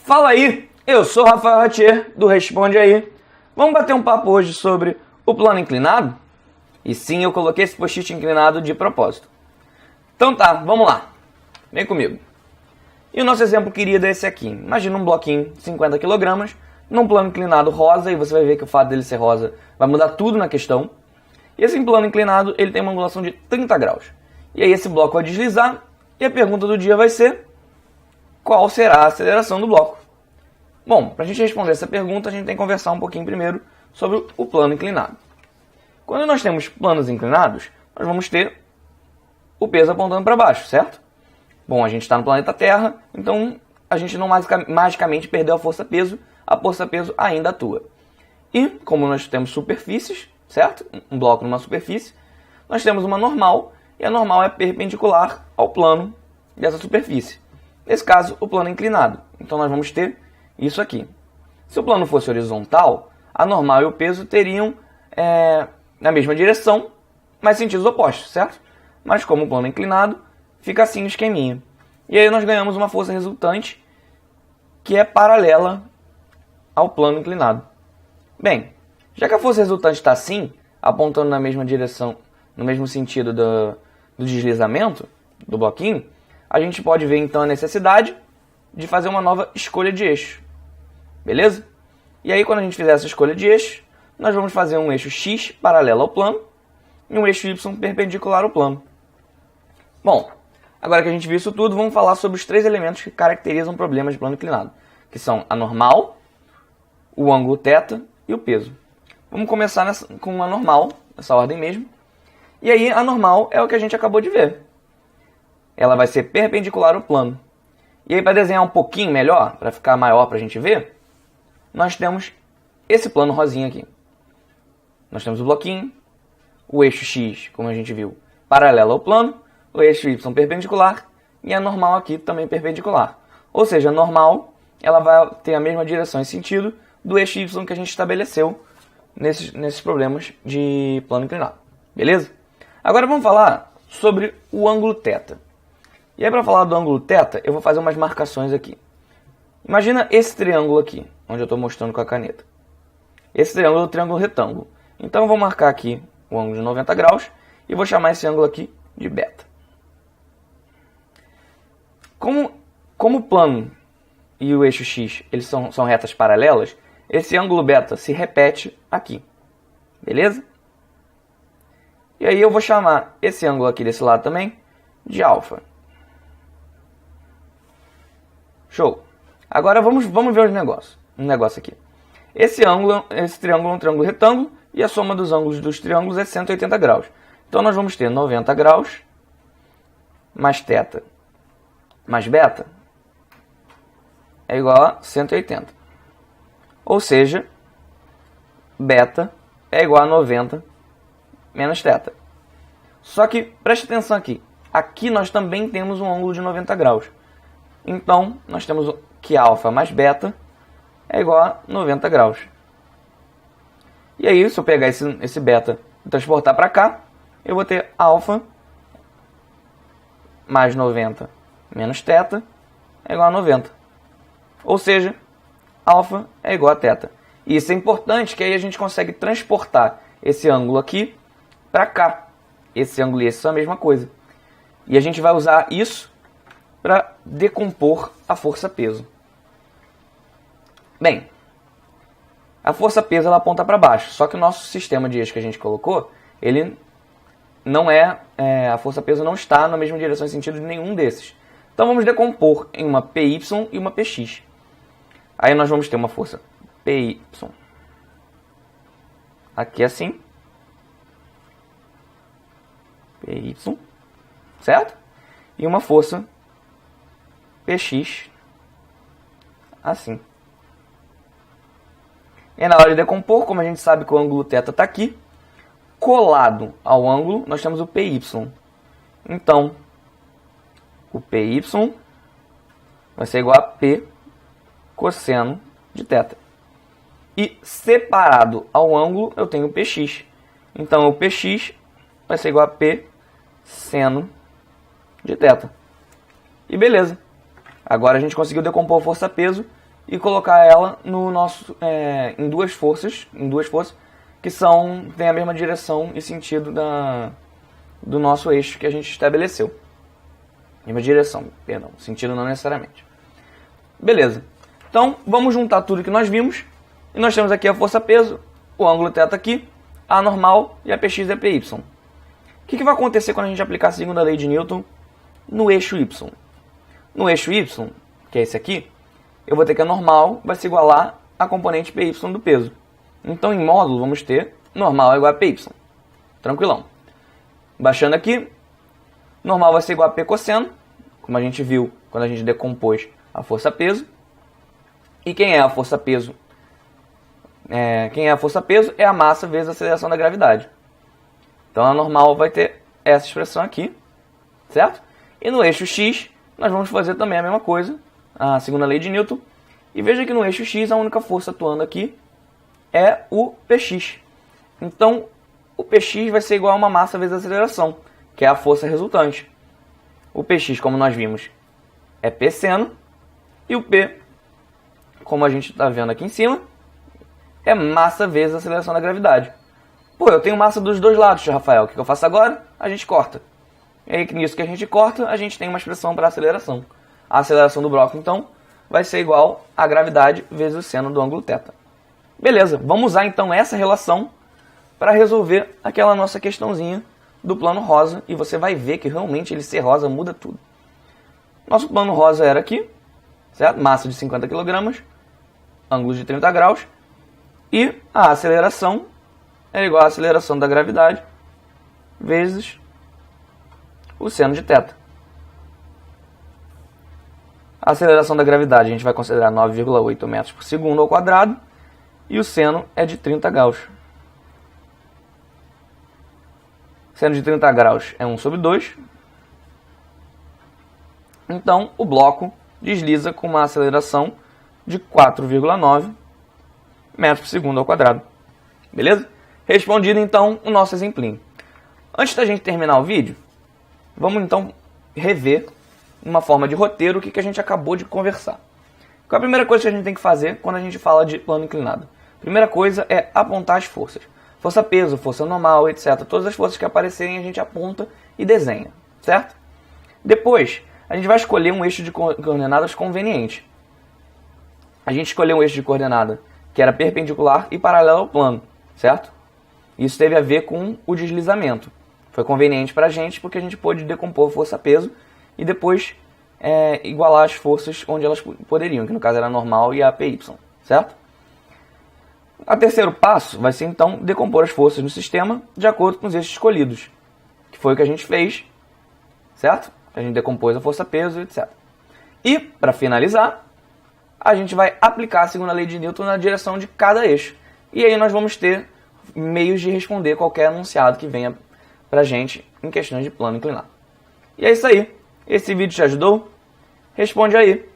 Fala aí, eu sou o Rafael Ratier, do Responde Aí. Vamos bater um papo hoje sobre o plano inclinado? E sim, eu coloquei esse post-it inclinado de propósito. Então tá, vamos lá. Vem comigo. E o nosso exemplo querido é esse aqui. Imagina um bloquinho de 50 kg, num plano inclinado rosa, e você vai ver que o fato dele ser rosa vai mudar tudo na questão. E esse plano inclinado, ele tem uma angulação de 30 graus. E aí esse bloco vai deslizar, e a pergunta do dia vai ser: qual será a aceleração do bloco? Bom, para a gente responder essa pergunta, a gente tem que conversar um pouquinho primeiro sobre o plano inclinado. Quando nós temos planos inclinados, nós vamos ter o peso apontando para baixo, certo? Bom, a gente está no planeta Terra, então a gente não magicamente perdeu a força-peso ainda atua. E, como nós temos superfícies, certo? Um bloco numa superfície, nós temos uma normal, e a normal é perpendicular ao plano dessa superfície. Nesse caso, o plano é inclinado. Então nós vamos ter isso aqui. Se o plano fosse horizontal, a normal e o peso teriam na mesma direção, mas sentidos opostos, certo? Mas como o plano é inclinado, fica assim o esqueminha. E aí nós ganhamos uma força resultante que é paralela ao plano inclinado. Bem, já que a força resultante está assim, apontando na mesma direção, no mesmo sentido do deslizamento do bloquinho, a gente pode ver então a necessidade de fazer uma nova escolha de eixo. Beleza? E aí quando a gente fizer essa escolha de eixo, nós vamos fazer um eixo X paralelo ao plano e um eixo Y perpendicular ao plano. Bom, agora que a gente viu isso tudo, vamos falar sobre os três elementos que caracterizam problemas de plano inclinado, que são a normal, o ângulo θ e o peso. Vamos começar com a normal, nessa ordem mesmo. E aí a normal é o que a gente acabou de ver. Ela vai ser perpendicular ao plano. E aí para desenhar um pouquinho melhor, para ficar maior para a gente ver, nós temos esse plano rosinha aqui. Nós temos o bloquinho, o eixo X, como a gente viu, paralelo ao plano, o eixo Y perpendicular e a normal aqui também perpendicular. Ou seja, a normal ela vai ter a mesma direção e sentido do eixo Y que a gente estabeleceu nesses problemas de plano inclinado. Beleza? Agora vamos falar sobre o ângulo θ. E aí para falar do ângulo θ, eu vou fazer umas marcações aqui. Imagina esse triângulo aqui, onde eu estou mostrando com a caneta. Esse triângulo é o triângulo retângulo. Então eu vou marcar aqui o ângulo de 90 graus e vou chamar esse ângulo aqui de beta. Como o plano e o eixo X eles são retas paralelas, esse ângulo beta se repete aqui. Beleza? E aí eu vou chamar esse ângulo aqui desse lado também de alfa. Show! Agora vamos ver um negócio aqui. Esse triângulo é um triângulo retângulo e a soma dos ângulos dos triângulos é 180 graus. Então nós vamos ter 90 graus mais θ mais beta é igual a 180. Ou seja, beta é igual a 90 menos θ. Só que preste atenção aqui. Aqui nós também temos um ângulo de 90 graus. Então nós temos que alfa mais beta é igual a 90 graus. E aí, se eu pegar esse beta e transportar para cá, eu vou ter alfa mais 90 menos θ é igual a 90. Ou seja, alfa é igual a θ. E isso é importante, que aí a gente consegue transportar esse ângulo aqui para cá. Esse ângulo e esse são a mesma coisa. E a gente vai usar isso para decompor a força-peso. Bem, a força-peso ela aponta para baixo, só que o nosso sistema de eixo que a gente colocou, ele não a força-peso não está na mesma direção e sentido de nenhum desses. Então vamos decompor em uma PY e uma PX. Aí nós vamos ter uma força PY aqui assim, PY, certo? E uma força PX assim. E na hora de decompor, como a gente sabe que o ângulo θ está aqui, colado ao ângulo, nós temos o PY. Então, o PY vai ser igual a P cosseno de θ. E separado ao ângulo, eu tenho o PX. Então, o PX vai ser igual a P seno de θ. E beleza. Agora a gente conseguiu decompor a força-peso e colocar ela no nosso, em duas forças que têm a mesma direção e sentido do nosso eixo que a gente estabeleceu. Mesma direção, perdão, sentido não necessariamente. Beleza. Então, vamos juntar tudo que nós vimos. E nós temos aqui a força-peso, o ângulo θ aqui, a normal e a Px e a Py. O que vai acontecer quando a gente aplicar a segunda lei de Newton no eixo y? No eixo y, que é esse aqui, eu vou ter que a normal vai se igualar à componente Py do peso. Então, em módulo, vamos ter normal é igual a Py. Tranquilão. Baixando aqui, normal vai ser igual a P cosseno, como a gente viu quando a gente decompôs a força-peso. E quem é a força-peso? Quem é a força-peso é a massa vezes a aceleração da gravidade. Então a normal vai ter essa expressão aqui, certo? E no eixo x, nós vamos fazer também a mesma coisa, a segunda lei de Newton. E veja que no eixo x, a única força atuando aqui é o Px. Então, o Px vai ser igual a uma massa vezes a aceleração, que é a força resultante. O Px, como nós vimos, é P seno, e o P, como a gente está vendo aqui em cima, é massa vezes a aceleração da gravidade. Pô, eu tenho massa dos dois lados, Rafael. O que eu faço agora? A gente corta. E aí, nisso que a gente corta, a gente tem uma expressão para aceleração. A aceleração do bloco, então, vai ser igual a gravidade vezes o seno do ângulo θ. Beleza, vamos usar então essa relação para resolver aquela nossa questãozinha do plano rosa. E você vai ver que realmente ele ser rosa muda tudo. Nosso plano rosa era aqui, certo? Massa de 50 kg, ângulo de 30 graus. E a aceleração é igual à aceleração da gravidade vezes o seno de θ. A aceleração da gravidade a gente vai considerar 9,8 metros por segundo ao quadrado. E o seno é de 30 graus. Seno de 30 graus é 1 sobre 2. Então, o bloco desliza com uma aceleração de 4,9 metros por segundo ao quadrado. Beleza? Respondido, então, o nosso exemplinho. Antes da gente terminar o vídeo, vamos, então, rever uma forma de roteiro o que a gente acabou de conversar. Qual é a primeira coisa que a gente tem que fazer quando a gente fala de plano inclinado? Primeira coisa é apontar as forças. Força-peso, força normal, etc. Todas as forças que aparecerem a gente aponta e desenha, certo? Depois, a gente vai escolher um eixo de coordenadas conveniente. A gente escolheu um eixo de coordenada que era perpendicular e paralelo ao plano, certo? Isso teve a ver com o deslizamento. Foi conveniente para a gente porque a gente pôde decompor força-peso e depois igualar as forças onde elas poderiam, que no caso era a normal e a Py, certo? O terceiro passo vai ser, então, decompor as forças no sistema de acordo com os eixos escolhidos, que foi o que a gente fez, certo? A gente decompôs a força-peso, etc. E, para finalizar, a gente vai aplicar a segunda lei de Newton na direção de cada eixo. E aí nós vamos ter meios de responder qualquer enunciado que venha para a gente em questões de plano inclinado. E é isso aí. Esse vídeo te ajudou? Responde aí.